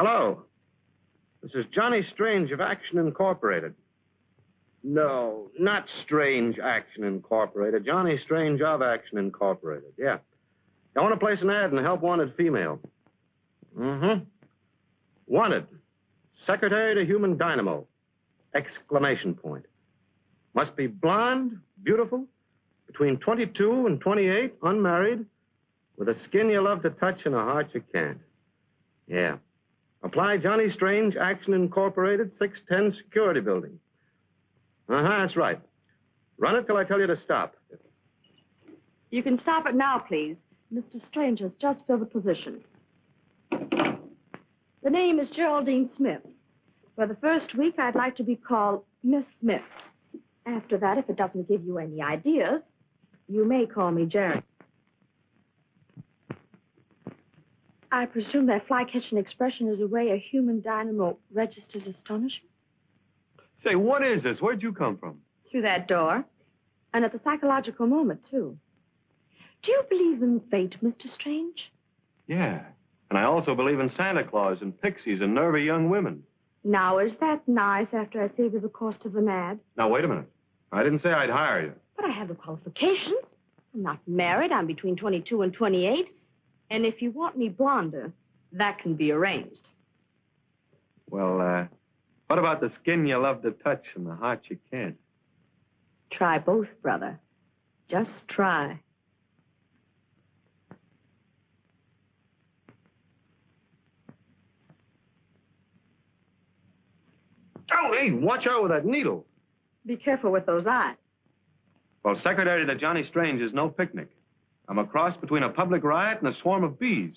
Hello. This is Johnny Strange of Action Incorporated. No, not Strange Action Incorporated. Johnny Strange of Action Incorporated, yeah. I want to place an ad in Help Wanted Female. Mm-hmm. Wanted. Secretary to Human Dynamo. Exclamation point. Must be blonde, beautiful, between 22 and 28, unmarried, with a skin you love to touch and a heart you can't. Yeah. Apply Johnny Strange, Action Incorporated, 610 Security Building. That's right. Run it till I tell you to stop. You can stop it now, please. Mr. Strange has just filled the position. The name is Geraldine Smith. For the first week, I'd like to be called Miss Smith. After that, if it doesn't give you any ideas, you may call me Gerry. I presume that fly-catching expression is the way a human dynamo registers astonishment? Say, what is this? Where'd you come from? Through that door. And at the psychological moment, too. Do you believe in fate, Mr. Strange? Yeah. And I also believe in Santa Claus and pixies and nervy young women. Now, is that nice after I save you the cost of an ad? Now, wait a minute. I didn't say I'd hire you. But I have the qualifications. I'm not married. I'm between 22 and 28. And if you want me blonder, that can be arranged. Well, what about the skin you love to touch and the heart you can't? Try both, brother. Just try. Oh, hey, watch out with that needle. Be careful with those eyes. Well, Secretary to Johnny Strange is no picnic. I'm a cross between a public riot and a swarm of bees.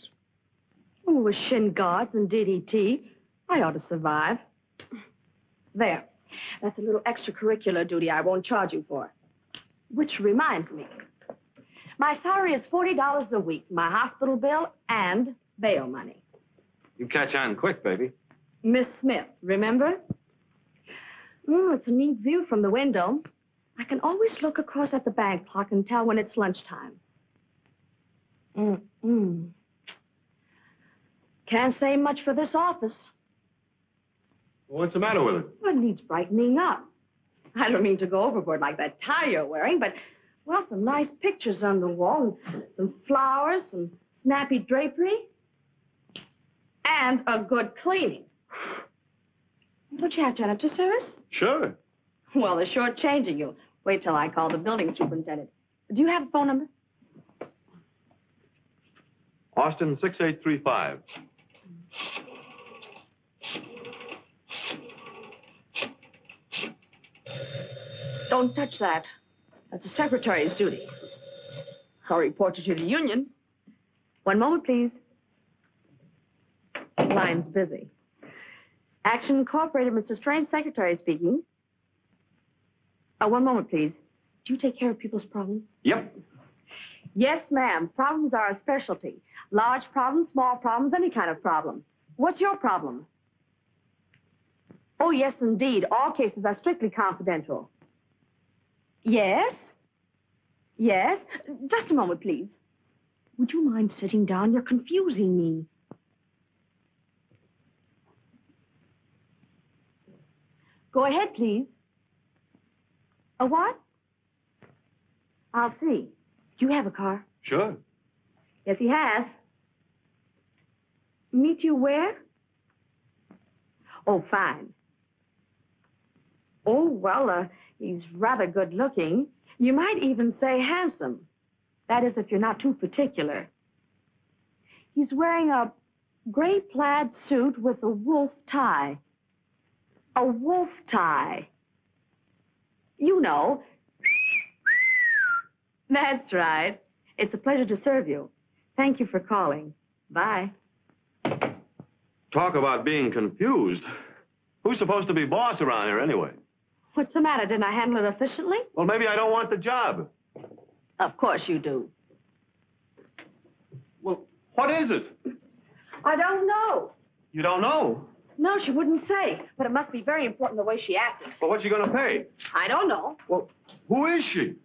Oh, with shin guards and DDT, I ought to survive. There. That's a little extracurricular duty I won't charge you for. Which reminds me, my salary is $40 a week, my hospital bill, and bail money. You catch on quick, baby. Miss Smith, remember? It's a neat view from the window. I can always look across at the bank clock and tell when it's lunchtime. Can't say much for this office. What's the matter with it? Well, it needs brightening up. I don't mean to go overboard like that tie you're wearing, but, well, some nice pictures on the wall, and some flowers, some snappy drapery, and a good cleaning. Don't you have janitor service? Sure. Well, they're shortchanging you. Wait till I call the building superintendent. Do you have a phone number? Austin 6835. Don't touch that. That's the secretary's duty. I'll report you to the union. One moment, please. Line's busy. Action Incorporated, Mr. Strange, secretary speaking. One moment, please. Do you take care of people's problems? Yep. Yes, ma'am. Problems are a specialty. Large problems, small problems, any kind of problem. What's your problem? Oh, yes, indeed. All cases are strictly confidential. Yes? Yes? Just a moment, please. Would you mind sitting down? You're confusing me. Go ahead, please. A what? I'll see. Do you have a car? Sure. Yes, he has. Meet you where? Oh, fine. Oh, well, he's rather good looking. You might even say handsome. That is, if you're not too particular. He's wearing a gray plaid suit with a wolf tie. A wolf tie. You know. That's right. It's a pleasure to serve you. Thank you for calling. Bye. Talk about being confused. Who's supposed to be boss around here anyway? What's the matter? Didn't I handle it efficiently? Well, maybe I don't want the job. Of course you do. Well, what is it? I don't know. You don't know? No, she wouldn't say. But it must be very important the way she acted. Well, what's she going to pay? I don't know. Well, who is she?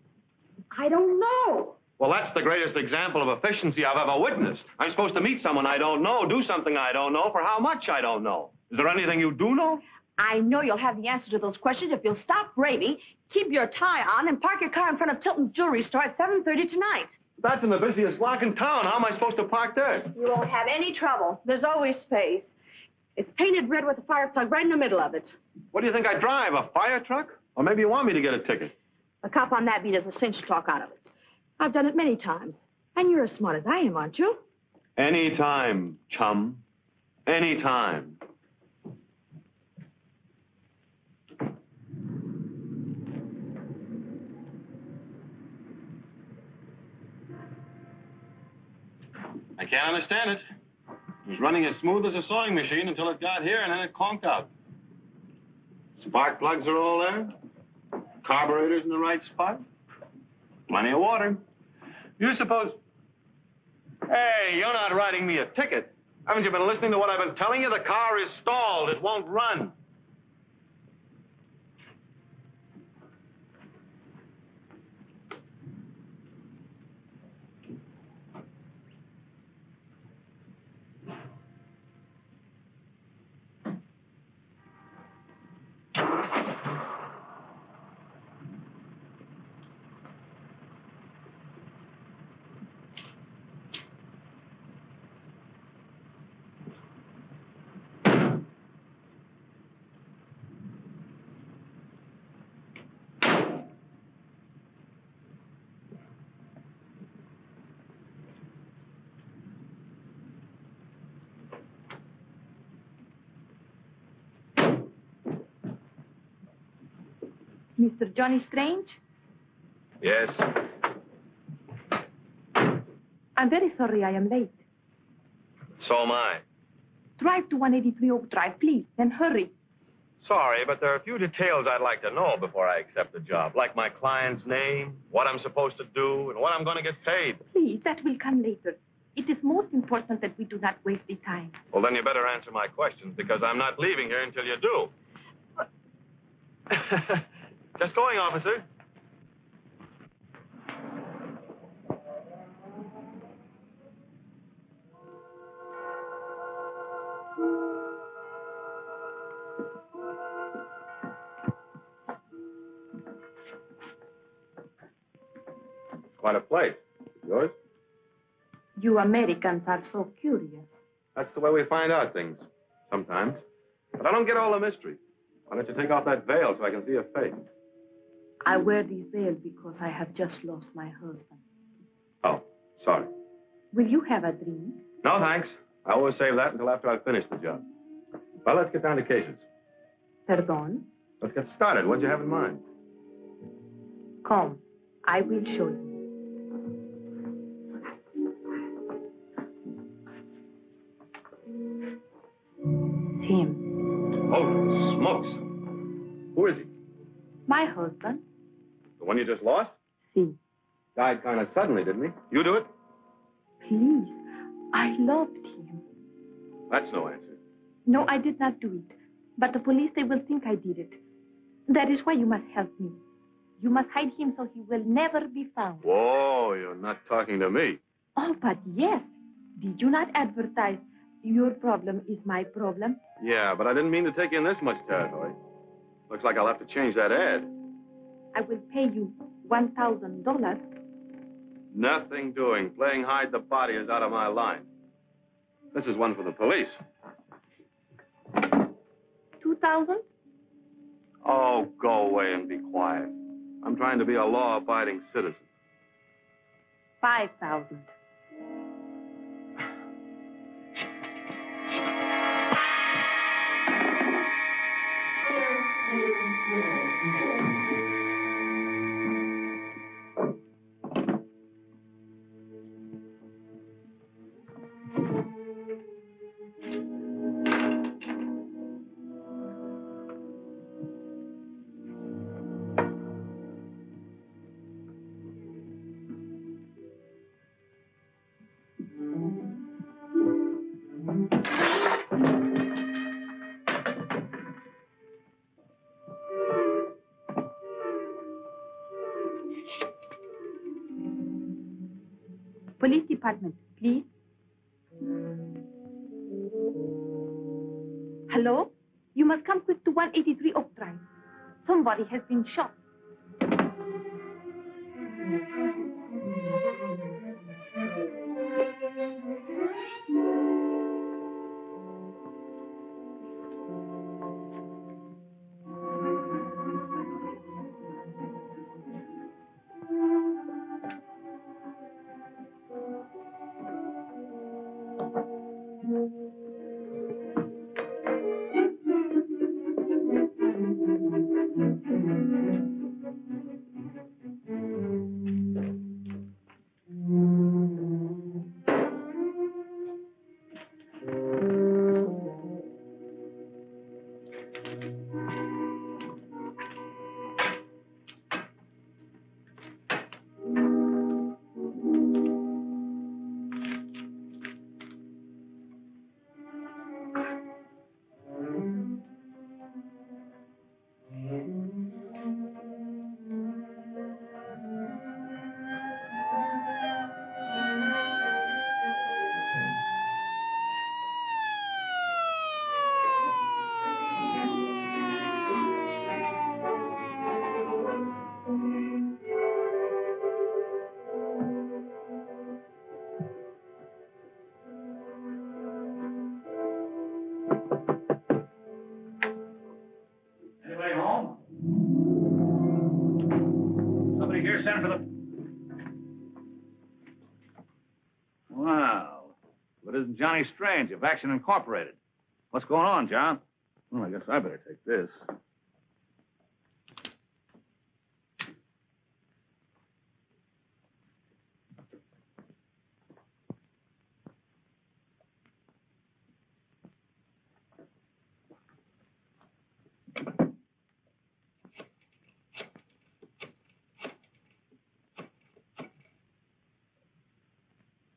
I don't know. Well, that's the greatest example of efficiency I've ever witnessed. I'm supposed to meet someone I don't know, do something I don't know, for how much I don't know. Is there anything you do know? I know you'll have the answer to those questions if you'll stop raving, keep your tie on, and park your car in front of Tilton's jewelry store at 7:30 tonight. That's in the busiest block in town. How am I supposed to park there? You won't have any trouble. There's always space. It's painted red with a fire plug right in the middle of it. What do you think I drive, a fire truck? Or maybe you want me to get a ticket? A cop on that beat is a cinch talk out of it. I've done it many times. And you're as smart as I am, aren't you? Anytime, chum. Anytime. I can't understand it. It was running as smooth as a sewing machine until it got here, and then it conked out. Spark plugs are all there. Carburetor's in the right spot. Plenty of water. You suppose... Hey, you're not writing me a ticket. Haven't you been listening to what I've been telling you? The car is stalled. It won't run. Mr. Johnny Strange? Yes. I'm very sorry I am late. So am I. Drive to 183 Oak Drive, please, then hurry. Sorry, but there are a few details I'd like to know before I accept the job, like my client's name, what I'm supposed to do, and what I'm going to get paid. Please, that will come later. It is most important that we do not waste the time. Well, then you better answer my questions, because I'm not leaving here until you do. Just going, officer. Quite a place. Yours? You Americans are so curious. That's the way we find out things, sometimes. But I don't get all the mystery. Why don't you take off that veil so I can see your face? I wear this veil because I have just lost my husband. Oh, sorry. Will you have a drink? No, thanks. I always save that until after I've finished the job. Well, let's get down to cases. Pardon? Let's get started. What do you have in mind? Come, I will show you. Tim. Oh, smokes. Who is he? My husband. The one you just lost? See. Died kind of suddenly, didn't he? You do it? Please. I loved him. That's no answer. No, I did not do it. But the police, they will think I did it. That is why you must help me. You must hide him so he will never be found. Whoa, you're not talking to me. Oh, but yes. Did you not advertise, your problem is my problem? Yeah, but I didn't mean to take you in this much territory. Looks like I'll have to change that ad. I will pay you $1,000. Nothing doing. Playing hide the body is out of my line. This is one for the police. 2,000? Oh, go away and be quiet. I'm trying to be a law-abiding citizen. 5,000. Police department, please. Hello? You must come quick to 183 Oak Drive. Somebody has been shot. Anybody home? Somebody here sent for the... Wow. But isn't Johnny Strange of Action Incorporated? What's going on, John? Well, I guess I better take this.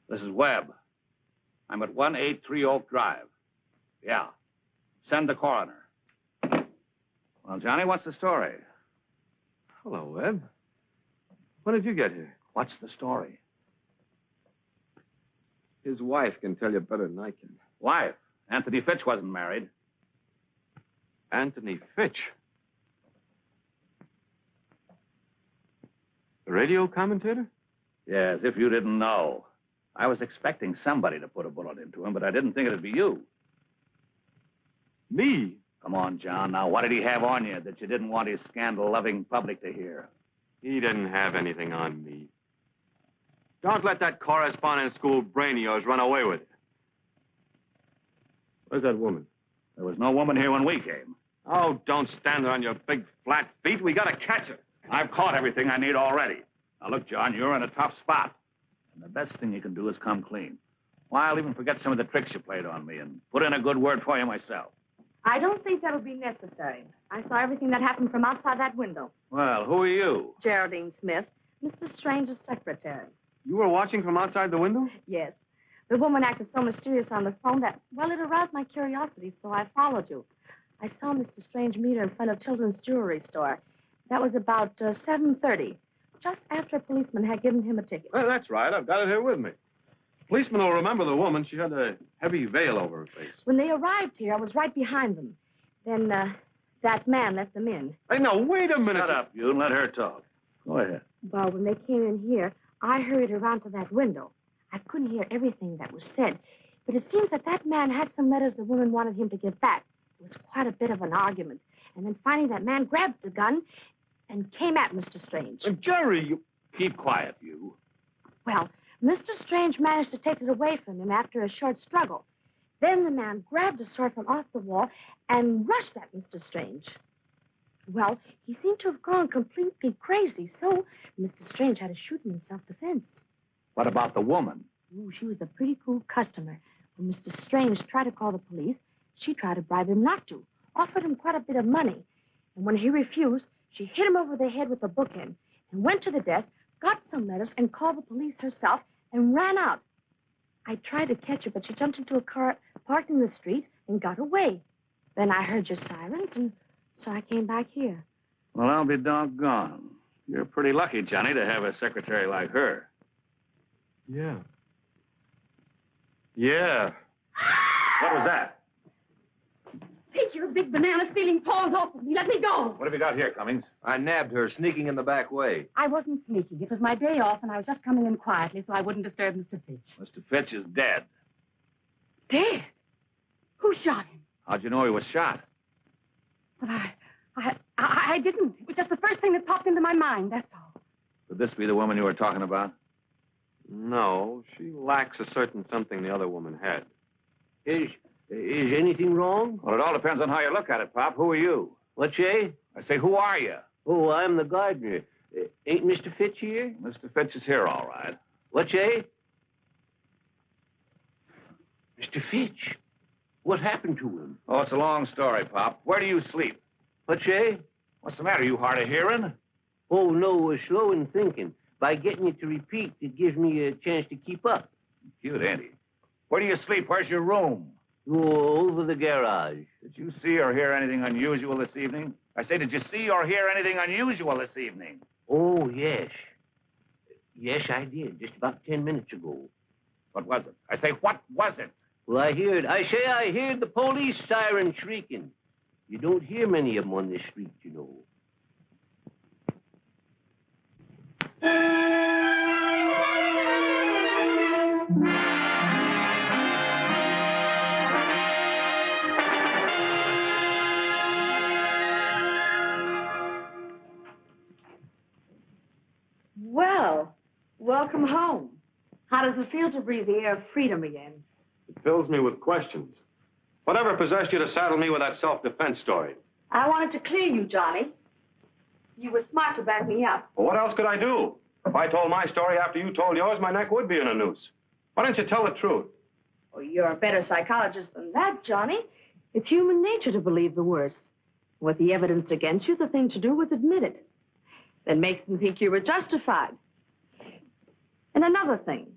This is Webb. I'm at 183 Oak Drive. Yeah. Send the coroner. Well, Johnny, what's the story? Hello, Webb. When did you get here? What's the story? His wife can tell you better than I can. Wife. Anthony Fitch wasn't married. Anthony Fitch. The radio commentator? Yes, if you didn't know. I was expecting somebody to put a bullet into him, but I didn't think it'd be you. Me? Come on, John. Now, what did he have on you that you didn't want his scandal-loving public to hear? He didn't have anything on me. Don't let that correspondence school brain of yours run away with it. Where's that woman? There was no woman here when we came. Oh, don't stand there on your big flat feet. We gotta catch her. I've caught everything I need already. Now, look, John, you're in a tough spot. And the best thing you can do is come clean. Why, I'll even forget some of the tricks you played on me and put in a good word for you myself. I don't think that'll be necessary. I saw everything that happened from outside that window. Well, who are you? Geraldine Smith, Mr. Strange's secretary. You were watching from outside the window? Yes. The woman acted so mysterious on the phone that, well, it aroused my curiosity, so I followed you. I saw Mr. Strange meet her in front of Children's Jewelry Store. That was about 7:30, just after a policeman had given him a ticket. Well, that's right. I've got it here with me. Policeman will remember the woman. She had a heavy veil over her face. When they arrived here, I was right behind them. Then that man let them in. Hey, now, wait a minute. Shut up, you, and let her talk. Go ahead. Well, when they came in here, I hurried around to that window. I couldn't hear everything that was said, but it seems that that man had some letters the woman wanted him to give back. It was quite a bit of an argument. And then finally that man grabbed the gun and came at Mr. Strange. Jerry, you... Keep quiet, you. Well, Mr. Strange managed to take it away from him after a short struggle. Then the man grabbed a sword from off the wall and rushed at Mr. Strange. Well, he seemed to have gone completely crazy, so Mr. Strange had to shoot him in self-defense. What about the woman? Ooh, she was a pretty cool customer. When Mr. Strange tried to call the police, she tried to bribe him not to, offered him quite a bit of money. And when he refused, she hit him over the head with a bookend and went to the desk, got some letters, and called the police herself and ran out. I tried to catch her, but she jumped into a car parked in the street and got away. Then I heard your sirens, and so I came back here. Well, I'll be doggone. You're pretty lucky, Johnny, to have a secretary like her. Yeah. Yeah. What was that? Take your big banana stealing paws off of me. Let me go. What have you got here, Cummings? I nabbed her sneaking in the back way. I wasn't sneaking. It was my day off, and I was just coming in quietly so I wouldn't disturb Mr. Fitch. Mr. Fitch is dead. Dead? Who shot him? How'd you know he was shot? But I didn't. It was just the first thing that popped into my mind, that's all. Could this be the woman you were talking about? No, she lacks a certain something the other woman had. Is anything wrong? Well, it all depends on how you look at it, Pop. Who are you? What, say? I say, who are you? Oh, I'm the gardener. Ain't Mr. Fitch here? Mr. Fitch is here, all right. What, say? Mr. Fitch? What happened to him? Oh, it's a long story, Pop. Where do you sleep? What, say? What's the matter? You hard of hearing? Oh, no, slow in thinking. By getting you to repeat, it gives me a chance to keep up. Cute, ain't he? Where do you sleep? Where's your room? Oh, over the garage. Did you see or hear anything unusual this evening? I say, did you see or hear anything unusual this evening? Oh, yes. Yes, I did, just about 10 minutes ago. What was it? I say, what was it? Well, I heard the police siren shrieking. You don't hear many of them on this street, you know. Well, welcome home. How does it feel to breathe the air of freedom again? It fills me with questions. Whatever possessed you to saddle me with that self-defense story? I wanted to clear you, Johnny. You were smart to back me up. Well, what else could I do? If I told my story after you told yours, my neck would be in a noose. Why don't you tell the truth? Oh, you're a better psychologist than that, Johnny. It's human nature to believe the worst. With the evidence against you, the thing to do was admit it. That makes them think you were justified. And another thing,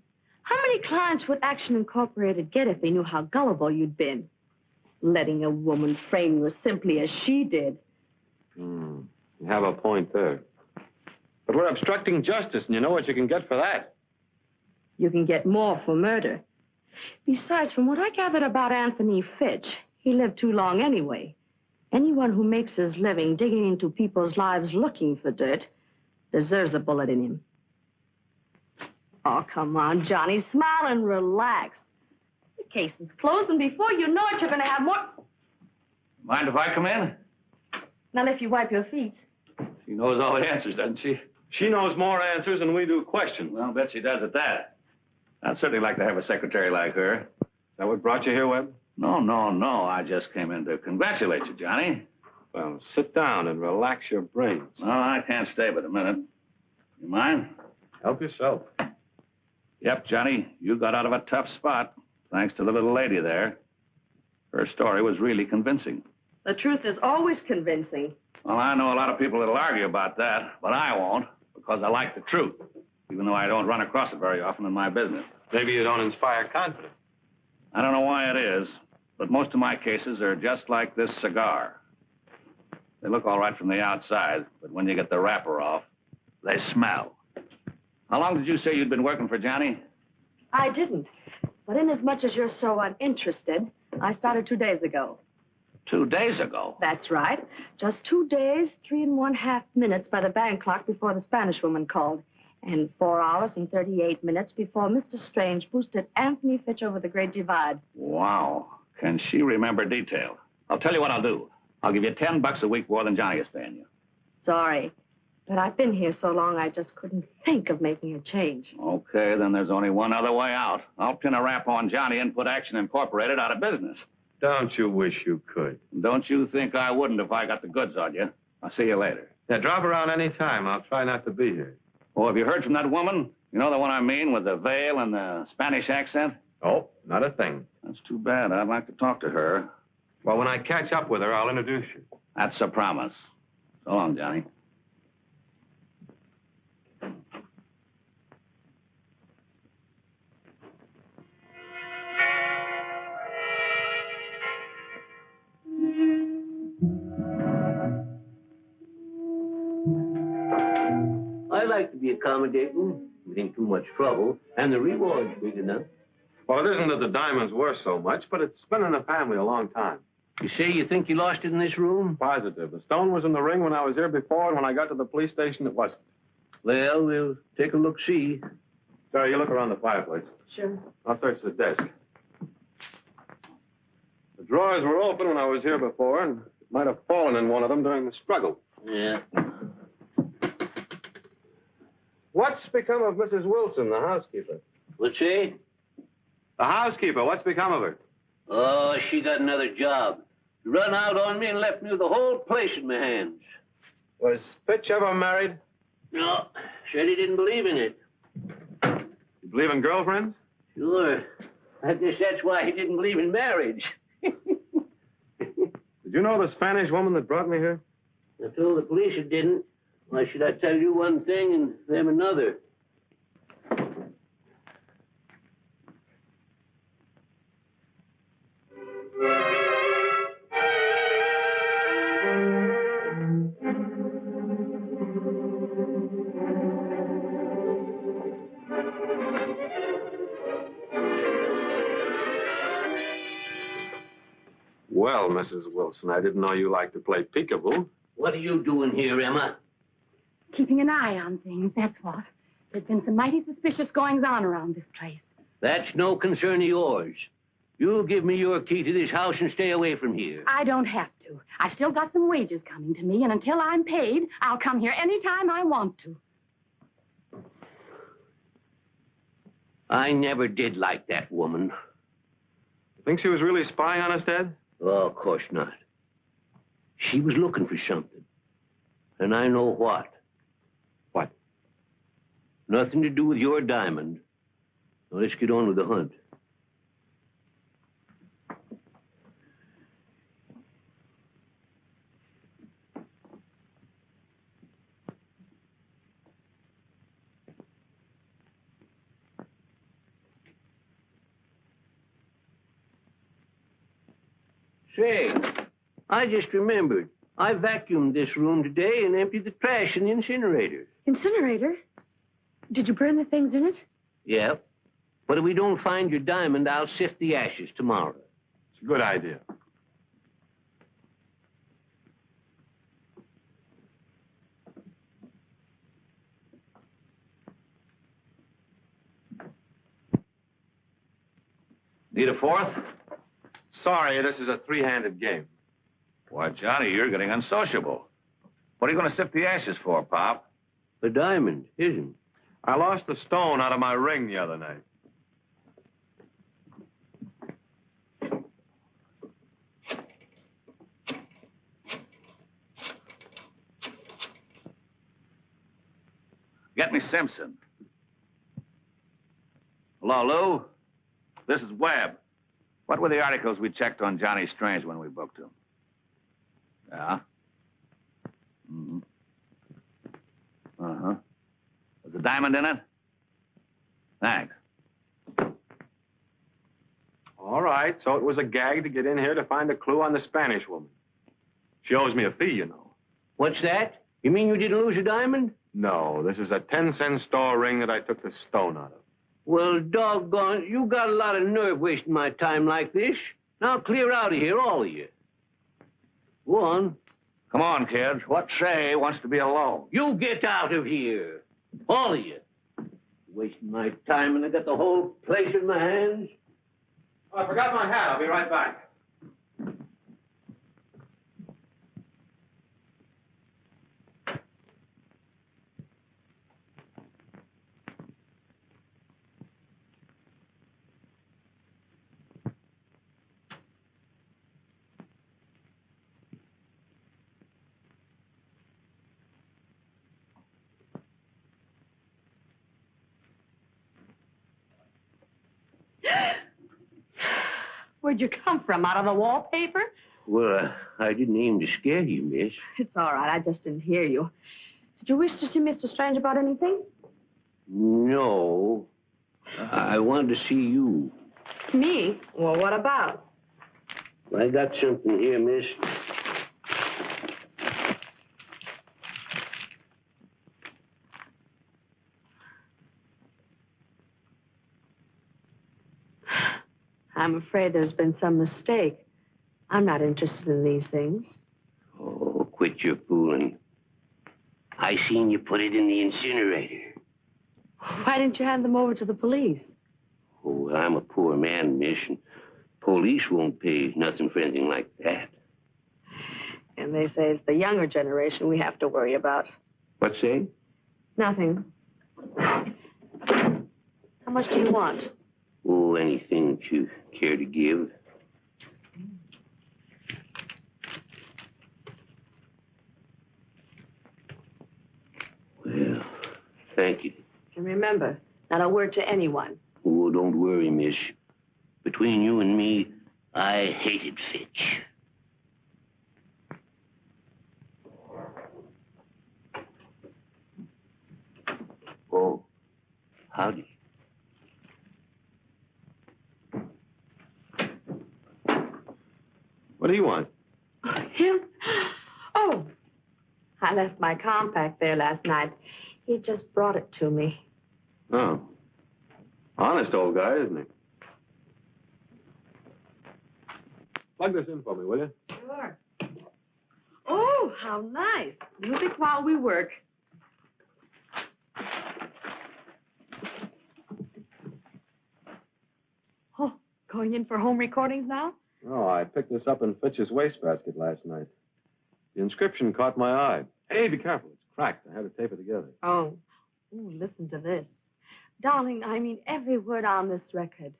how many clients would Action Incorporated get if they knew how gullible you'd been? Letting a woman frame you as simply as she did. You have a point there. But we're obstructing justice, and you know what you can get for that. You can get more for murder. Besides, from what I gathered about Anthony Fitch, he lived too long anyway. Anyone who makes his living digging into people's lives looking for dirt deserves a bullet in him. Oh, come on, Johnny. Smile and relax. The case is closed, and before you know it, you're going to have more... Mind if I come in? Not if you wipe your feet. She knows all the answers, doesn't she? She knows more answers than we do questions. Well, I'll bet she does at that. I'd certainly like to have a secretary like her. Is that what brought you here, Webb? No. I just came in to congratulate you, Johnny. Well, sit down and relax your brains. No, I can't stay but a minute. You mind? Help yourself. Yep, Johnny, you got out of a tough spot, thanks to the little lady there. Her story was really convincing. The truth is always convincing. Well, I know a lot of people that'll argue about that, but I won't, because I like the truth, even though I don't run across it very often in my business. Maybe you don't inspire confidence. I don't know why it is, but most of my cases are just like this cigar. They look all right from the outside, but when you get the wrapper off, they smell. How long did you say you'd been working for Johnny? I didn't. But inasmuch as you're so uninterested, I started 2 days ago. 2 days ago? That's right. Just 2 days, 3 1/2 minutes by the bank clock before the Spanish woman called. And 4 hours and 38 minutes before Mr. Strange boosted Anthony Fitch over the Great Divide. Wow. Can she remember detail? I'll tell you what I'll do. I'll give you $10 a week more than Johnny is paying you. Sorry. But I've been here so long, I just couldn't think of making a change. Okay, then there's only one other way out. I'll pin a rap on Johnny and put Action Incorporated out of business. Don't you wish you could? Don't you think I wouldn't if I got the goods on you? I'll see you later. Yeah, drop around any time. I'll try not to be here. Oh, have you heard from that woman? You know the one I mean, with the veil and the Spanish accent? Oh, not a thing. That's too bad. I'd like to talk to her. Well, when I catch up with her, I'll introduce you. That's a promise. So long, Johnny. I like to be accommodating. It ain't too much trouble, and the reward's big enough. Well, it isn't that the diamond's worth so much, but it's been in the family a long time. You say you think you lost it in this room? Positive. The stone was in the ring when I was here before, and when I got to the police station, it wasn't. Well, we'll take a look-see. Sarah, you look around the fireplace. Sure. I'll search the desk. The drawers were open when I was here before, and it might have fallen in one of them during the struggle. Yeah. What's become of Mrs. Wilson, the housekeeper? What's she? The housekeeper, what's become of her? Oh, she got another job. Run out on me and left me with the whole place in my hands. Was Fitch ever married? No, said he didn't believe in it. You believe in girlfriends? Sure. I guess that's why he didn't believe in marriage. Did you know the Spanish woman that brought me here? I told the police it didn't. Why should I tell you one thing and them another? Well, Mrs. Wilson, I didn't know you liked to play peekaboo. What are you doing here, Emma? Keeping an eye on things, that's what. There's been some mighty suspicious goings-on around this place. That's no concern of yours. You give me your key to this house and stay away from here. I don't have to. I've still got some wages coming to me, and until I'm paid, I'll come here any time I want to. I never did like that woman. You think she was really spying on us, Dad? Oh, of course not. She was looking for something. And I know what. What? Nothing to do with your diamond. Now, let's get on with the hunt. Say, I just remembered. I vacuumed this room today and emptied the trash in the incinerator. Incinerator? Did you burn the things in it? Yeah. But if we don't find your diamond, I'll sift the ashes tomorrow. It's a good idea. Need a fourth? Sorry, this is a three-handed game. Why, Johnny, you're getting unsociable. What are you going to sift the ashes for, Pop? The diamond, isn't? I lost the stone out of my ring the other night. Get me Simpson. Hello, Lou? This is Webb. What were the articles we checked on Johnny Strange when we booked him? Yeah? Mm-hmm. Uh-huh. Was the diamond in it? Thanks. All right, so it was a gag to get in here to find a clue on the Spanish woman. She owes me a fee, you know. What's that? You mean you didn't lose a diamond? No, this is a 10-cent store ring that I took the stone out of. Well, doggone, you got a lot of nerve wasting my time like this. Now clear out of here, all of you. Go on. Come on, kids. What say wants to be alone? You get out of here. All of you. Wasting my time and I got the whole place in my hands. Oh, I forgot my hat. I'll be right back. Where'd you come from? Out of the wallpaper? Well, I didn't aim to scare you, miss. It's all right. I just didn't hear you. Did you wish to see Mr. Strange about anything? No. I wanted to see you. Me? Well, what about? I got something here, miss. I'm afraid there's been some mistake. I'm not interested in these things. Oh, quit your fooling. I seen you put it in the incinerator. Why didn't you hand them over to the police? Oh, well, I'm a poor man, miss, and police won't pay nothing for anything like that. And they say it's the younger generation we have to worry about. What's say? Nothing. How much do you want? Oh, anything that you care to give. Well, thank you. And remember, not a word to anyone. Oh, don't worry, miss. Between you and me, I hated Fitch. Oh, howdy. What do you want? Him? Oh, I left my compact there last night. He just brought it to me. Oh. Honest old guy, isn't he? Plug this in for me, will you? Sure. Oh, how nice. Music while we work. Oh, going in for home recordings now? Oh, I picked this up in Fitch's wastebasket last night. The inscription caught my eye. Hey, be careful. It's cracked. I had to tape it together. Oh. Ooh, listen to this. Darling, I mean every word on this record.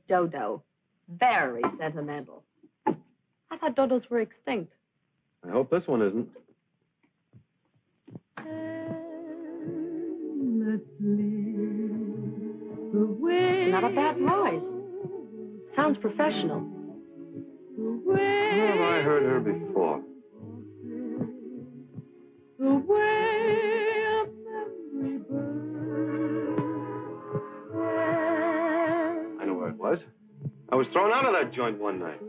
Dodo. Very sentimental. I thought dodos were extinct. I hope this one isn't. Not a bad voice. Sounds professional. Where have I heard her before? I know where it was. I was thrown out of that joint one night.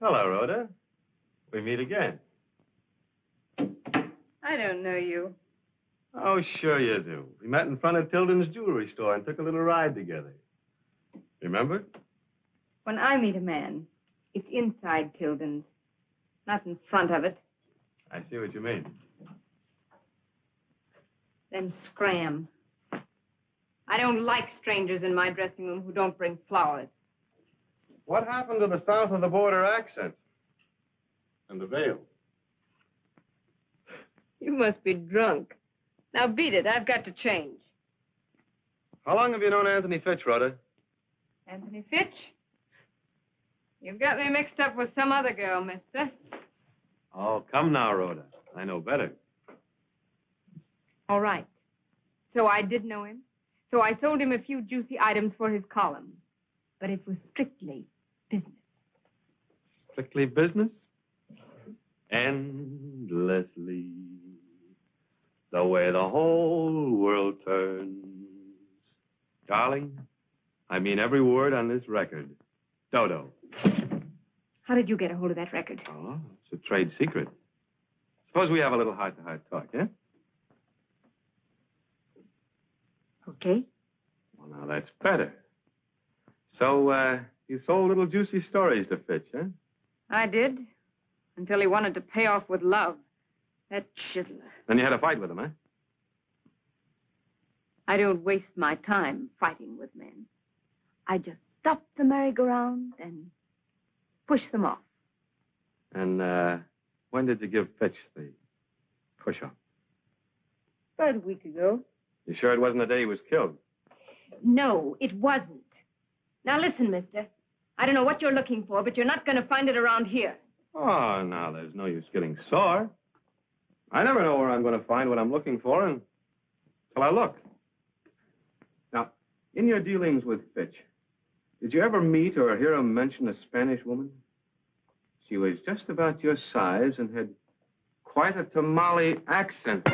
Hello, Rhoda. We meet again. I don't know you. Oh, sure you do. We met in front of Tilden's jewelry store and took a little ride together. Remember? When I meet a man, it's inside Tilden's, not in front of it. I see what you mean. Then scram. I don't like strangers in my dressing room who don't bring flowers. What happened to the south of the border accent? And the veil? You must be drunk. Now beat it. I've got to change. How long have you known Anthony Fitch, Rhoda? Anthony Fitch? You've got me mixed up with some other girl, mister. Oh, come now, Rhoda. I know better. All right. So I did know him. So I sold him a few juicy items for his column. But it was strictly business. Strictly business? Endlessly. The way the whole world turns. Darling, I mean every word on this record. Dodo. How did you get a hold of that record? Oh, it's a trade secret. Suppose we have a little heart-to-heart talk, yeah? Okay. Well, now that's better. So, you sold little juicy stories to Fitch, huh? I did. Until he wanted to pay off with love. That chiseler. Then you had a fight with him, huh? I don't waste my time fighting with men. I just stop the merry-go-round and push them off. And, when did you give Fitch the push-up? About a week ago. You sure it wasn't the day he was killed? No, it wasn't. Now listen, mister. I don't know what you're looking for, but you're not going to find it around here. Oh, now, there's no use getting sore. I never know where I'm going to find what I'm looking for until I look. Now, in your dealings with Fitch, did you ever meet or hear him mention a Spanish woman? She was just about your size and had quite a tamale accent.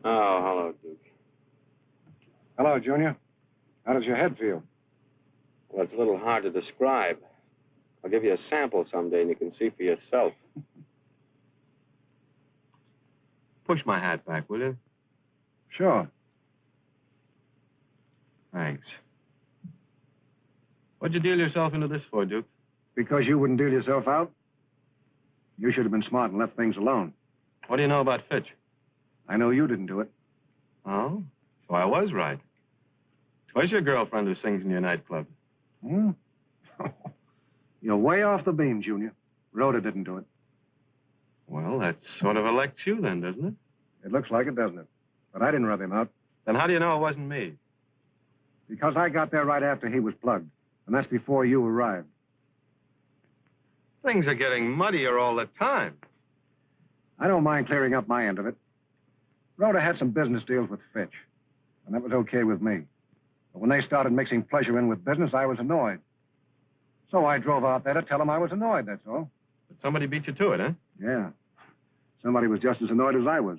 Oh, hello, Duke. Hello, Junior. How does your head feel? Well, it's a little hard to describe. I'll give you a sample someday and you can see for yourself. Push my hat back, will you? Sure. Thanks. What'd you deal yourself into this for, Duke? Because you wouldn't deal yourself out? You should have been smart and left things alone. What do you know about Fitch? I know you didn't do it. Oh? So I was right. Where's your girlfriend who sings in your nightclub? Hmm? You're way off the beam, Junior. Rhoda didn't do it. Well, that sort of elects you then, doesn't it? It looks like it, doesn't it? But I didn't rub him out. Then how do you know it wasn't me? Because I got there right after he was plugged. And that's before you arrived. Things are getting muddier all the time. I don't mind clearing up my end of it. Rhoda had some business deals with Fitch. And that was okay with me. But when they started mixing pleasure in with business, I was annoyed. So I drove out there to tell them I was annoyed, that's all. But somebody beat you to it, huh? Yeah. Somebody was just as annoyed as I was.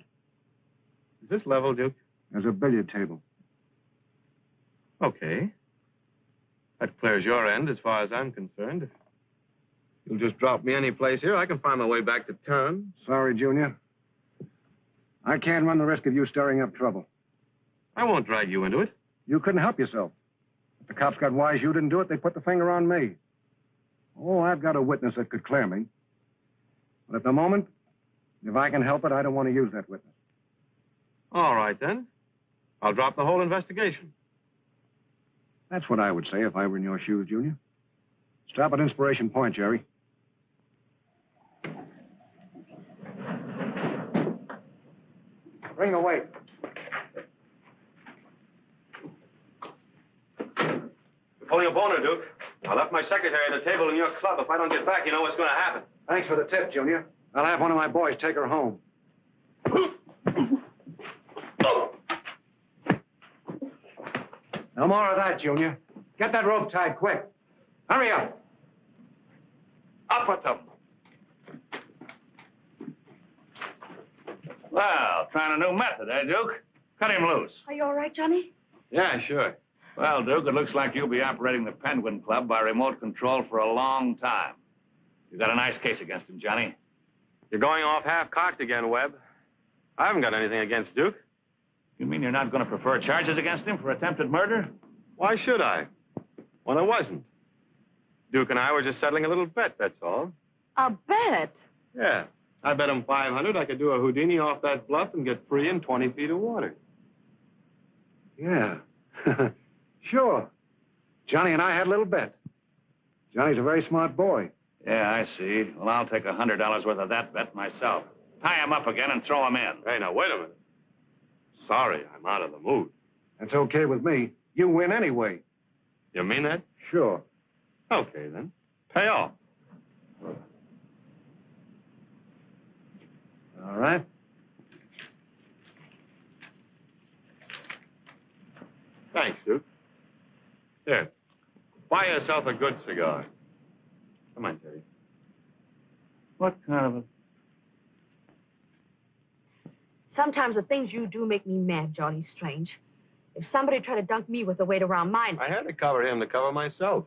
Is this level, Duke? There's a billiard table. Okay. That clears your end as far as I'm concerned. If you'll just drop me any place here, I can find my way back to town. Sorry, Junior. I can't run the risk of you stirring up trouble. I won't drag you into it. You couldn't help yourself. If the cops got wise you didn't do it, they put the finger on me. Oh, I've got a witness that could clear me. But at the moment, if I can help it, I don't want to use that witness. All right, then. I'll drop the whole investigation. That's what I would say if I were in your shoes, Junior. Stop at Inspiration Point, Gerry. Bring the weight. You're pulling a boner, Duke. I left my secretary at the table in your club. If I don't get back, you know what's going to happen. Thanks for the tip, Junior. I'll have one of my boys take her home. No more of that, Junior. Get that rope tied quick. Hurry up. Up with them. Well, trying a new method, eh, Duke? Cut him loose. Are you all right, Johnny? Yeah, sure. Well, Duke, it looks like you'll be operating the Penguin Club by remote control for a long time. You got a nice case against him, Johnny. You're going off half-cocked again, Webb. I haven't got anything against Duke. You mean you're not going to prefer charges against him for attempted murder? Why should I? When I wasn't. Duke and I were just settling a little bet, that's all. A bet? Yeah. I bet him 500 I could do a Houdini off that bluff and get free in 20 feet of water. Yeah. Sure. Johnny and I had a little bet. Johnny's a very smart boy. Yeah, I see. Well, I'll take $100 worth of that bet myself. Tie him up again and throw him in. Hey, now, wait a minute. Sorry, I'm out of the mood. That's okay with me. You win anyway. You mean that? Sure. Okay, then. Pay off. All right. Thanks, Duke. Here. Buy yourself a good cigar. Come on, Jerry. What kind of a... Sometimes the things you do make me mad, Johnny Strange. If somebody tried to dunk me with the weight around mine... I had to cover him to cover myself.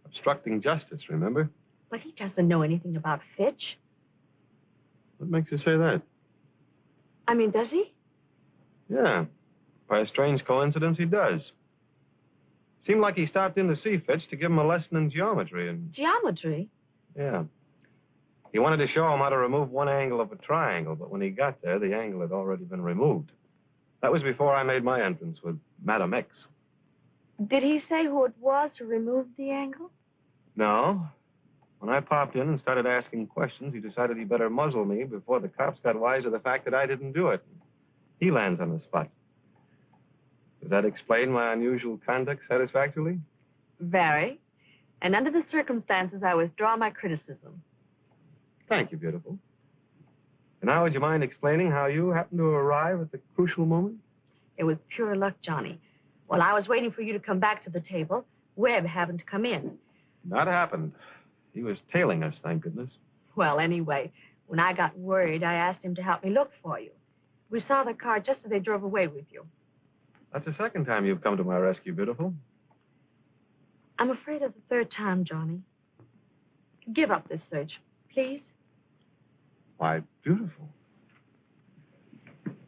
Obstructing justice, remember? But he doesn't know anything about Fitch. What makes you say that? I mean, does he? Yeah. By a strange coincidence, he does. Seemed like he stopped in to see Fitch to give him a lesson in geometry and... Geometry? Yeah. He wanted to show him how to remove one angle of a triangle, but when he got there, the angle had already been removed. That was before I made my entrance with Madam X. Did he say who it was who removed the angle? No. When I popped in and started asking questions, he decided he better muzzle me before the cops got wise to the fact that I didn't do it. He lands on the spot. Does that explain my unusual conduct satisfactorily? Very. And under the circumstances, I withdraw my criticism. Thank you, beautiful. And now, would you mind explaining how you happened to arrive at the crucial moment? It was pure luck, Johnny. While I was waiting for you to come back to the table, Webb happened to come in. That happened. He was tailing us, thank goodness. Well, anyway, when I got worried, I asked him to help me look for you. We saw the car just as they drove away with you. That's the second time you've come to my rescue, beautiful. I'm afraid of the third time, Johnny. Give up this search, please. Why, beautiful.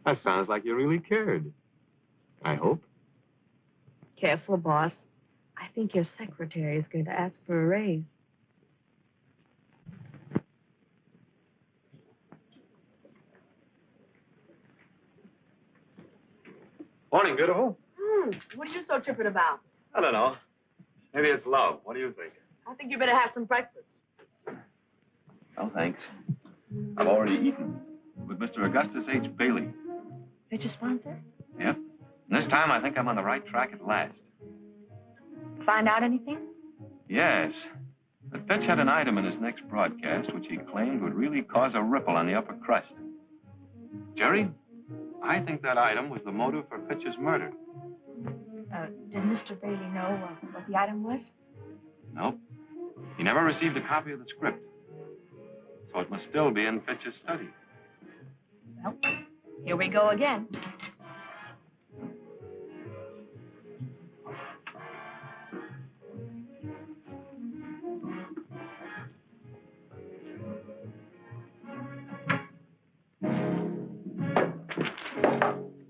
That sounds like you really cared. I hope. Careful, boss. I think your secretary is going to ask for a raise. Morning, beautiful. What are you so tripping about? I don't know. Maybe it's love. What do you think? I think you better have some breakfast. Oh, thanks. I've already eaten with Mr. Augustus H. Bailey. Did you sponsor? Yep. And this time, I think I'm on the right track at last. Find out anything? Yes. But Fitch had an item in his next broadcast which he claimed would really cause a ripple on the upper crust. Jerry, I think that item was the motive for Fitch's murder. Did Mr. Bailey know what the item was? Nope. He never received a copy of the script. So it must still be in Fitch's study. Well, here we go again.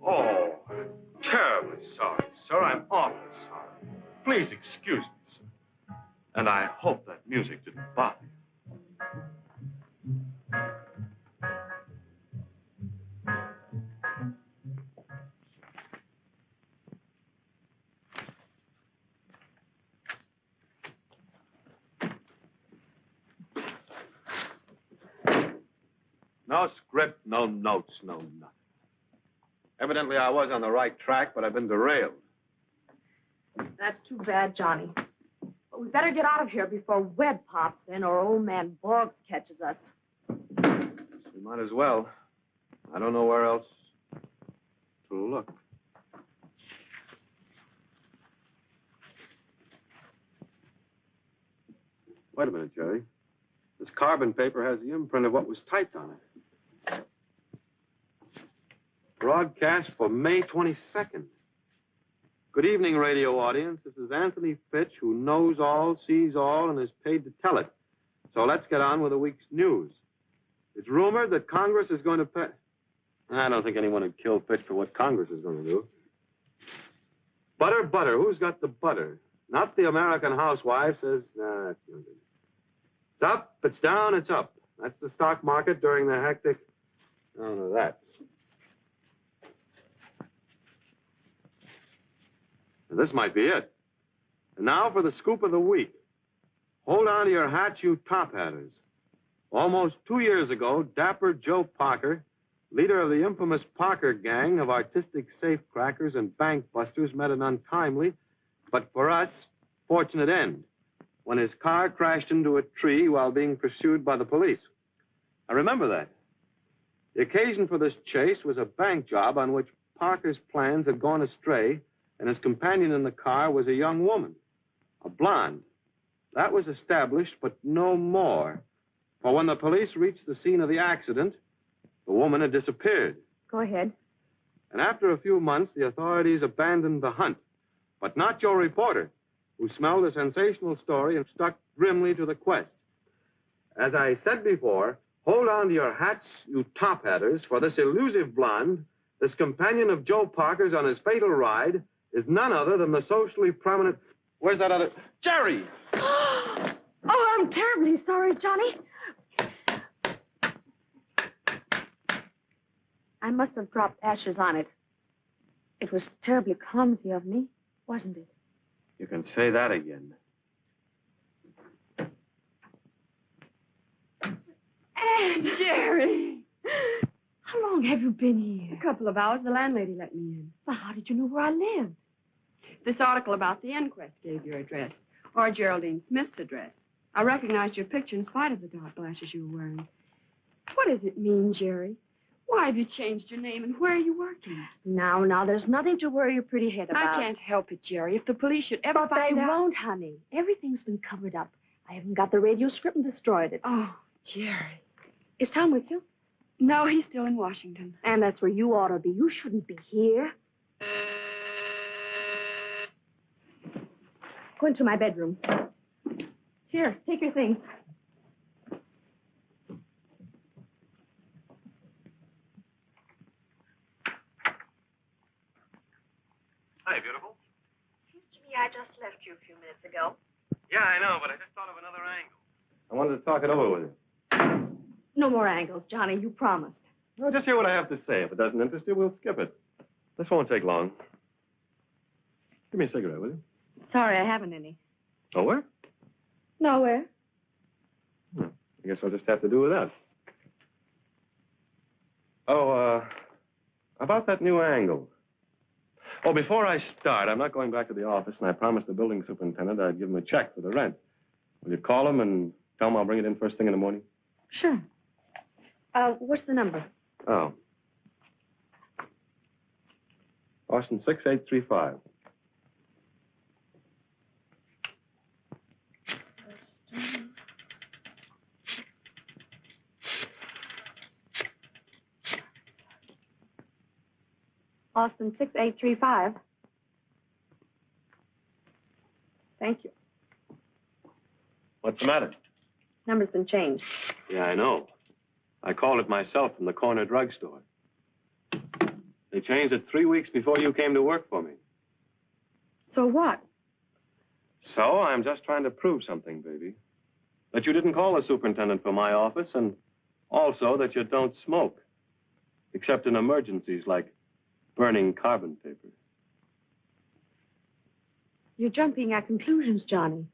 Oh, terribly sorry, sir. I'm awfully sorry. Please excuse me, sir. And I hope that music didn't bother you. No script, no notes, no nothing. Evidently, I was on the right track, but I've been derailed. That's too bad, Johnny. But we better get out of here before Webb pops in or old man Boggs catches us. We might as well. I don't know where else to look. Wait a minute, Jerry. This carbon paper has the imprint of what was typed on it. Broadcast for May 22nd. Good evening, radio audience. This is Anthony Fitch, who knows all, sees all, and is paid to tell it. So let's get on with the week's news. It's rumored that Congress is going to pay... I don't think anyone would kill Fitch for what Congress is going to do. Butter, butter. Who's got the butter? Not the American housewife says, nah, that's no good. It's up, it's down, it's up. That's the stock market during the hectic... I don't know that. Now, this might be it. And now for the scoop of the week. Hold on to your hats, you top hatters. Almost 2 years ago, Dapper Joe Parker, leader of the infamous Parker gang of artistic safecrackers and bank busters, met an untimely, but for us, fortunate end, when his car crashed into a tree while being pursued by the police. I remember that. The occasion for this chase was a bank job on which Parker's plans had gone astray, and his companion in the car was a young woman, a blonde. That was established, but no more. For when the police reached the scene of the accident, the woman had disappeared. Go ahead. And after a few months, the authorities abandoned the hunt. But not your reporter, who smelled a sensational story and stuck grimly to the quest. As I said before, hold on to your hats, you top hatters, for this elusive blonde, this companion of Joe Parker's on his fatal ride, is none other than the socially prominent... Where's that other... Jerry! Oh, I'm terribly sorry, Johnny. I must have dropped ashes on it. It was terribly clumsy of me, wasn't it? You can say that again. Aunt Jerry! How long have you been here? A couple of hours. The landlady let me in. Well, how did you know where I lived? This article about the inquest gave your address, or Geraldine Smith's address. I recognized your picture in spite of the dark glasses you were wearing. What does it mean, Jerry? Why have you changed your name, and where are you working? Now, there's nothing to worry your pretty head about. I can't help it, Jerry. If the police should ever But they find out... won't, honey. Everything's been covered up. I haven't got the radio script and destroyed it. Oh, Jerry. Is Tom with you? No, he's still in Washington. And that's where you ought to be. You shouldn't be here. Go into my bedroom. Here, take your things. Hi, beautiful. Seems to me I just left you a few minutes ago. Yeah, I know, but I just thought of another angle. I wanted to talk it over with you. No more angles, Johnny. You promised. No, just hear what I have to say. If it doesn't interest you, we'll skip it. This won't take long. Give me a cigarette, will you? Sorry, I haven't any. Oh, where? Nowhere. I guess I'll just have to do with that. Oh, about that new angle. Oh, before I start, I'm not going back to the office, and I promised the building superintendent I'd give him a check for the rent. Will you call him and tell him I'll bring it in first thing in the morning? Sure. What's the number? Oh. Austin 6835. Austin 6835. Thank you. What's the matter? Number's been changed. Yeah, I know. I called it myself from the corner drugstore. They changed it 3 weeks before you came to work for me. So what? So I'm just trying to prove something, baby. That you didn't call the superintendent for my office, and also that you don't smoke. Except in emergencies like burning carbon paper. You're jumping at conclusions, Johnny.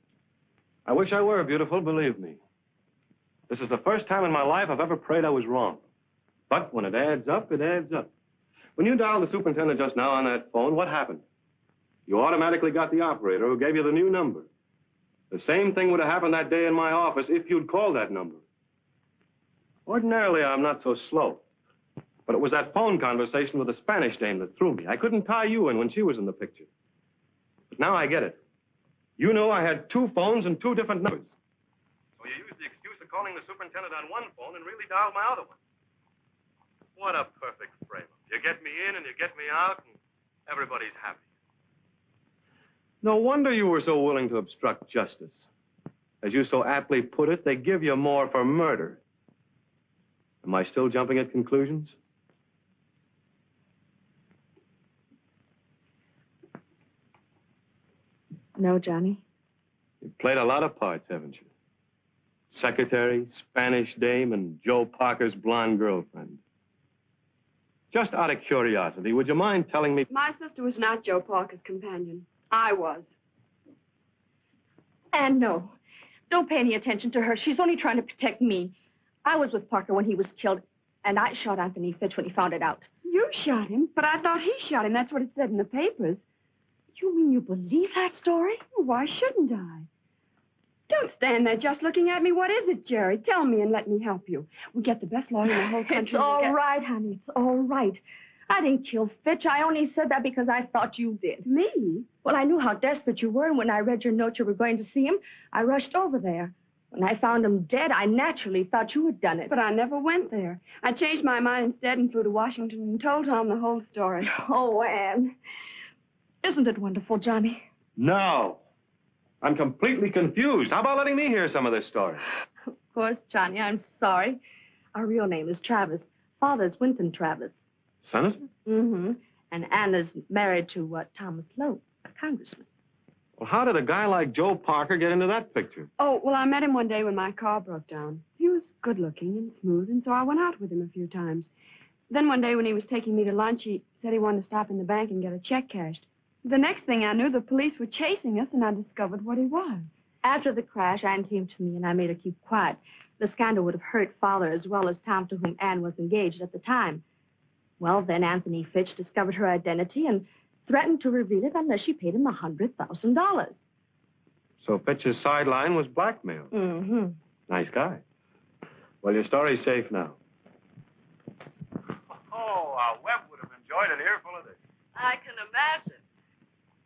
I wish I were, beautiful, believe me. This is the first time in my life I've ever prayed I was wrong. But when it adds up, it adds up. When you dialed the superintendent just now on that phone, what happened? You automatically got the operator who gave you the new number. The same thing would have happened that day in my office if you'd called that number. Ordinarily, I'm not so slow. But it was that phone conversation with the Spanish dame that threw me. I couldn't tie you in when she was in the picture. But now I get it. You knew I had two phones and two different numbers. So you used the excuse of calling the superintendent on one phone and really dialed my other one. What a perfect frame-up. You get me in and you get me out, and everybody's happy. No wonder you were so willing to obstruct justice. As you so aptly put it, they give you more for murder. Am I still jumping at conclusions? No, Johnny. You've played a lot of parts, haven't you? Secretary, Spanish dame, and Joe Parker's blonde girlfriend. Just out of curiosity, would you mind telling me... My sister was not Joe Parker's companion. I was. And no, don't pay any attention to her. She's only trying to protect me. I was with Parker when he was killed, and I shot Anthony Fitch when he found it out. You shot him? But I thought he shot him. That's what it said in the papers. You mean you believe that story? Well, why shouldn't I? Don't stand there just looking at me. What is it, Jerry? Tell me and let me help you. We get the best lawyer in the whole country. It's all right, honey. It's all right. I didn't kill Fitch. I only said that because I thought you did. Me? Well, I knew how desperate you were, and when I read your note you were going to see him, I rushed over there. When I found him dead, I naturally thought you had done it. But I never went there. I changed my mind instead and flew to Washington and told Tom the whole story. Oh, Anne. Isn't it wonderful, Johnny? No. I'm completely confused. How about letting me hear some of this story? Of course, Johnny, I'm sorry. Our real name is Travis. Father's Winton Travis. Senator? Mm-hmm. And Anna's married to Thomas Lowe, a congressman. Well, how did a guy like Joe Parker get into that picture? Oh, well, I met him one day when my car broke down. He was good-looking and smooth, and so I went out with him a few times. Then one day when he was taking me to lunch, he said he wanted to stop in the bank and get a check cashed. The next thing I knew, the police were chasing us, and I discovered what he was. After the crash, Anne came to me, and I made her keep quiet. The scandal would have hurt Father as well as Tom, to whom Anne was engaged at the time. Well, then Anthony Fitch discovered her identity and threatened to reveal it unless she paid him $100,000. So Fitch's sideline was blackmail. Mm-hmm. Nice guy. Well, your story's safe now. Oh, Webb would have enjoyed an earful of this. I can imagine.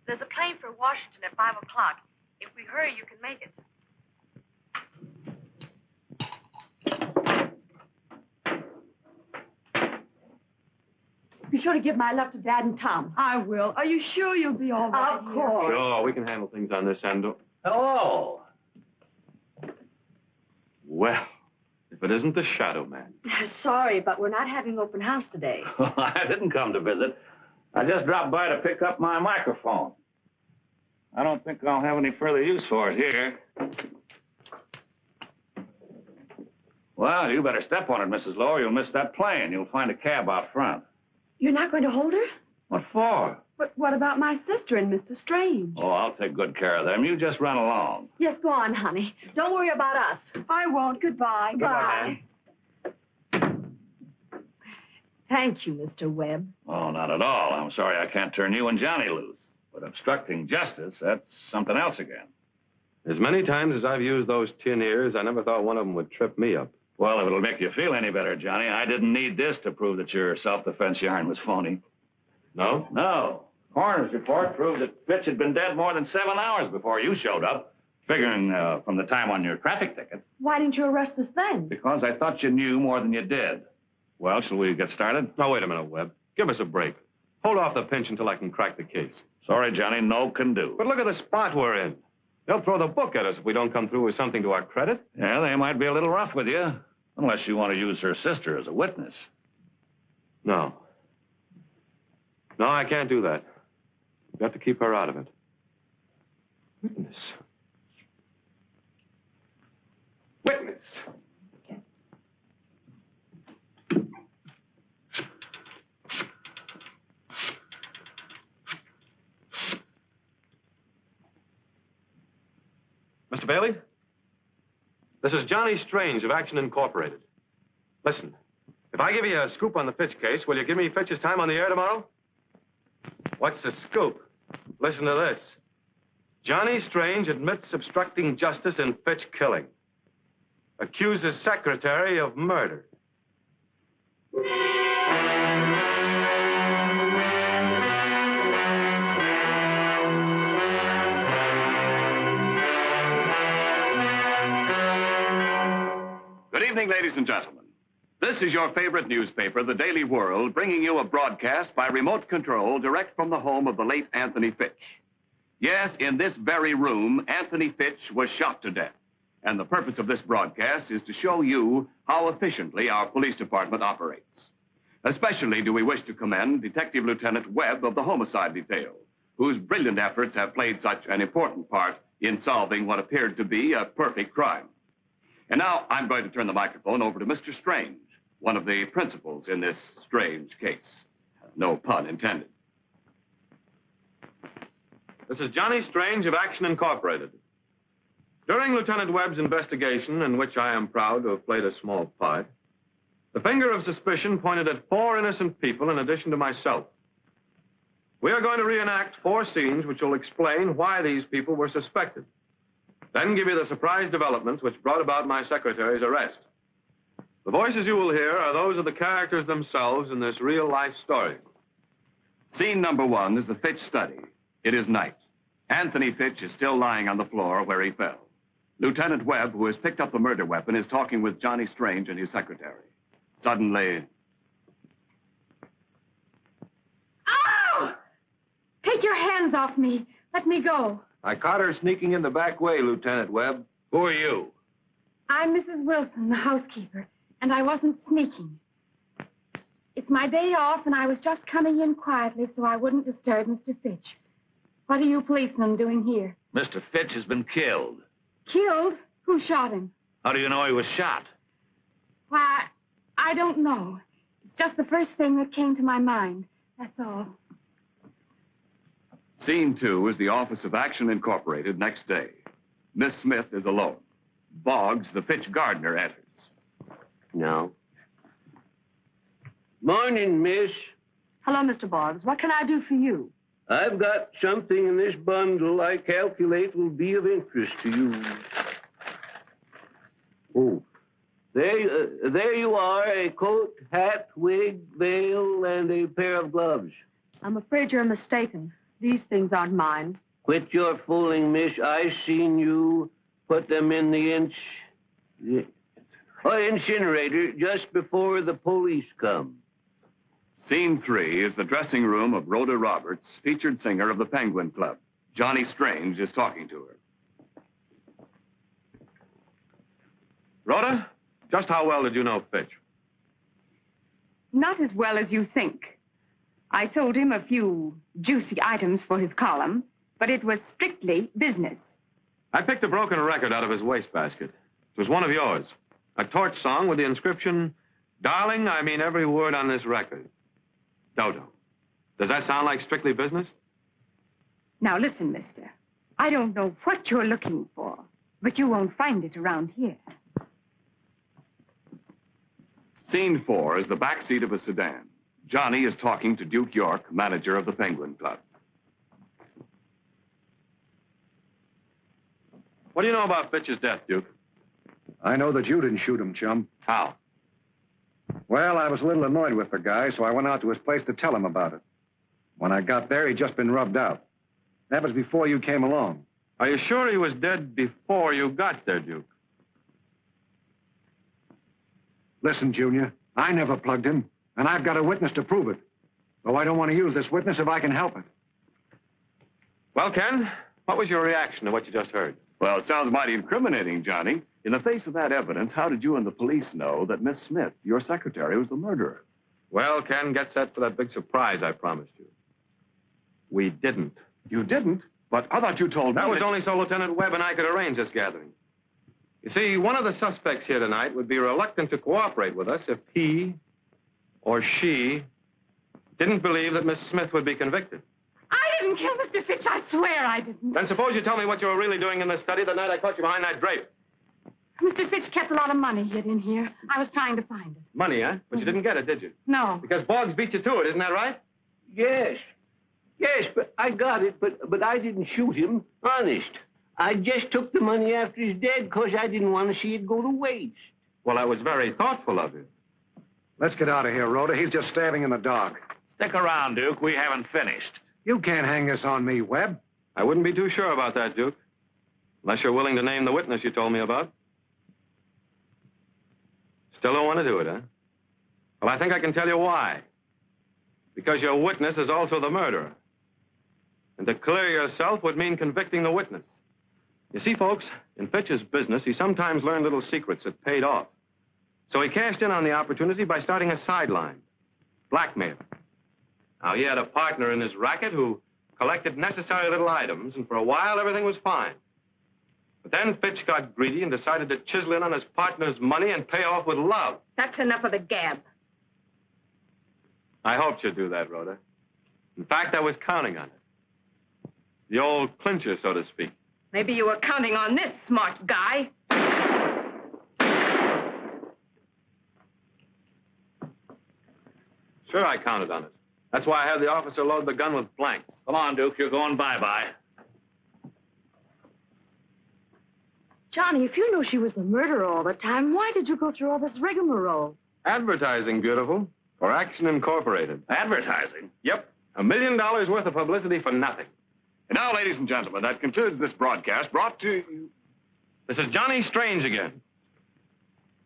There's a plane for Washington at 5 o'clock. If we hurry, you can make it. Be sure to give my love to Dad and Tom. I will. Are you sure you'll be all right? Of course. Sure, we can handle things on this end. Hello. Well, if it isn't the Shadow Man. Sorry, but we're not having open house today. I didn't come to visit. I just dropped by to pick up my microphone. I don't think I'll have any further use for it here. Well, you better step on it, Mrs. Lowe. You'll miss that plane. You'll find a cab out front. You're not going to hold her? What for? But what about my sister and Mr. Strange? Oh, I'll take good care of them. You just run along. Yes, go on, honey. Don't worry about us. I won't. Goodbye. Bye. Thank you, Mr. Webb. Oh, not at all. I'm sorry I can't turn you and Johnny loose. But obstructing justice, that's something else again. As many times as I've used those tin ears, I never thought one of them would trip me up. Well, if it'll make you feel any better, Johnny, I didn't need this to prove that your self-defense yarn was phony. No? No. Coroner's report proved that Fitch had been dead more than 7 hours before you showed up, figuring from the time on your traffic ticket. Why didn't you arrest us then? Because I thought you knew more than you did. Well, shall we get started? Now, wait a minute, Webb. Give us a break. Hold off the pinch until I can crack the case. Sorry, Johnny, no can do. But look at the spot we're in. They'll throw the book at us if we don't come through with something to our credit. Yeah, they might be a little rough with you, unless you want to use her sister as a witness. No. No, I can't do that. We've got to keep her out of it. Witness. Witness. Mr. Bailey? This is Johnny Strange of Action Incorporated. Listen, if I give you a scoop on the Fitch case, will you give me Fitch's time on the air tomorrow? What's the scoop? Listen to this. Johnny Strange admits obstructing justice in Fitch killing. Accuses secretary of murder. Good evening, ladies and gentlemen. This is your favorite newspaper, The Daily World, bringing you a broadcast by remote control direct from the home of the late Anthony Fitch. Yes, in this very room, Anthony Fitch was shot to death. And the purpose of this broadcast is to show you how efficiently our police department operates. Especially do we wish to commend Detective Lieutenant Webb of the Homicide Detail, whose brilliant efforts have played such an important part in solving what appeared to be a perfect crime. And now I'm going to turn the microphone over to Mr. Strange, one of the principals in this strange case. No pun intended. This is Johnny Strange of Action Incorporated. During Lieutenant Webb's investigation, in which I am proud to have played a small part, the finger of suspicion pointed at 4 innocent people in addition to myself. We are going to reenact 4 scenes which will explain why these people were suspected. Then give you the surprise developments which brought about my secretary's arrest. The voices you will hear are those of the characters themselves in this real-life story. Scene number 1 is the Fitch study. It is night. Anthony Fitch is still lying on the floor where he fell. Lieutenant Webb, who has picked up the murder weapon, is talking with Johnny Strange and his secretary. Suddenly... Ow! Take your hands off me. Let me go. I caught her sneaking in the back way, Lieutenant Webb. Who are you? I'm Mrs. Wilson, the housekeeper, and I wasn't sneaking. It's my day off, and I was just coming in quietly so I wouldn't disturb Mr. Fitch. What are you policemen doing here? Mr. Fitch has been killed. Killed? Who shot him? How do you know he was shot? Why, I don't know. It's just the first thing that came to my mind. That's all. Scene 2 is the office of Action Incorporated next day. Miss Smith is alone. Boggs, the Fitch gardener, enters. No. Morning, miss. Hello, Mr. Boggs. What can I do for you? I've got something in this bundle I calculate will be of interest to you. Oh, there you are, a coat, hat, wig, veil, and a pair of gloves. I'm afraid you're mistaken. These things aren't mine. Quit your fooling, miss. I seen you put them in the incinerator just before the police come. Scene 3 is the dressing room of Rhoda Roberts, featured singer of the Penguin Club. Johnny Strange is talking to her. Rhoda, just how well did you know Fitch? Not as well as you think. I sold him a few juicy items for his column, but it was strictly business. I picked a broken record out of his wastebasket. It was one of yours. A torch song with the inscription, "Darling, I mean every word on this record. Dodo. Does that sound like strictly business?" Now listen, mister. I don't know what you're looking for, but you won't find it around here. Scene 4 is the back seat of a sedan. Johnny is talking to Duke York, manager of the Penguin Club. What do you know about Fitch's death, Duke? I know that you didn't shoot him, chum. How? Well, I was a little annoyed with the guy, so I went out to his place to tell him about it. When I got there, he'd just been rubbed out. That was before you came along. Are you sure he was dead before you got there, Duke? Listen, Junior, I never plugged him, and I've got a witness to prove it. Though I don't want to use this witness if I can help it. Well, Ken, what was your reaction to what you just heard? Well, it sounds mighty incriminating, Johnny. In the face of that evidence, how did you and the police know that Miss Smith, your secretary, was the murderer? Well, Ken, get set for that big surprise I promised you. We didn't. You didn't? But I thought you told me That was only so Lieutenant Webb and I could arrange this gathering. You see, one of the suspects here tonight would be reluctant to cooperate with us if he or she didn't believe that Miss Smith would be convicted. I didn't kill Mr. Fitch. I swear I didn't. Then suppose you tell me what you were really doing in this study the night I caught you behind that drape. Mr. Fitch kept a lot of money hid in here. I was trying to find it. Money, huh? But you didn't get it, did you? No. Because Boggs beat you to it, isn't that right? Yes. Yes, but I got it, but I didn't shoot him. Honest. I just took the money after he's dead because I didn't want to see it go to waste. Well, that was very thoughtful of you. Let's get out of here, Rhoda. He's just stabbing in the dark. Stick around, Duke. We haven't finished. You can't hang this on me, Webb. I wouldn't be too sure about that, Duke. Unless you're willing to name the witness you told me about. Still don't want to do it, huh? Well, I think I can tell you why. Because your witness is also the murderer. And to clear yourself would mean convicting the witness. You see, folks, in Fitch's business, he sometimes learned little secrets that paid off. So he cashed in on the opportunity by starting a sideline. Blackmail. Now, he had a partner in his racket who collected necessary little items, and for a while, everything was fine. But then Fitch got greedy and decided to chisel in on his partner's money and pay off with love. That's enough of the gab. I hoped you'd do that, Rhoda. In fact, I was counting on it. The old clincher, so to speak. Maybe you were counting on this, smart guy. Sure, I counted on it. That's why I had the officer load the gun with blanks. Come on, Duke. You're going bye-bye. Johnny, if you knew she was the murderer all the time, why did you go through all this rigmarole? Advertising, beautiful. For Action Incorporated. Advertising? Yep. $1 million worth of publicity for nothing. And now, ladies and gentlemen, that concludes this broadcast brought to you... This is Johnny Strange again.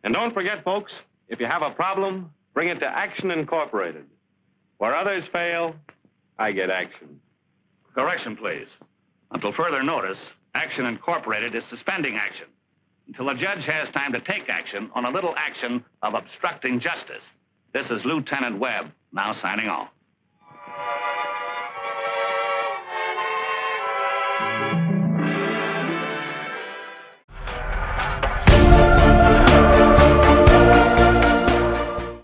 And don't forget, folks, if you have a problem, bring it to Action Incorporated. Where others fail, I get action. Correction, please. Until further notice, Action Incorporated is suspending action until a judge has time to take action on a little action of obstructing justice. This is Lieutenant Webb, now signing off.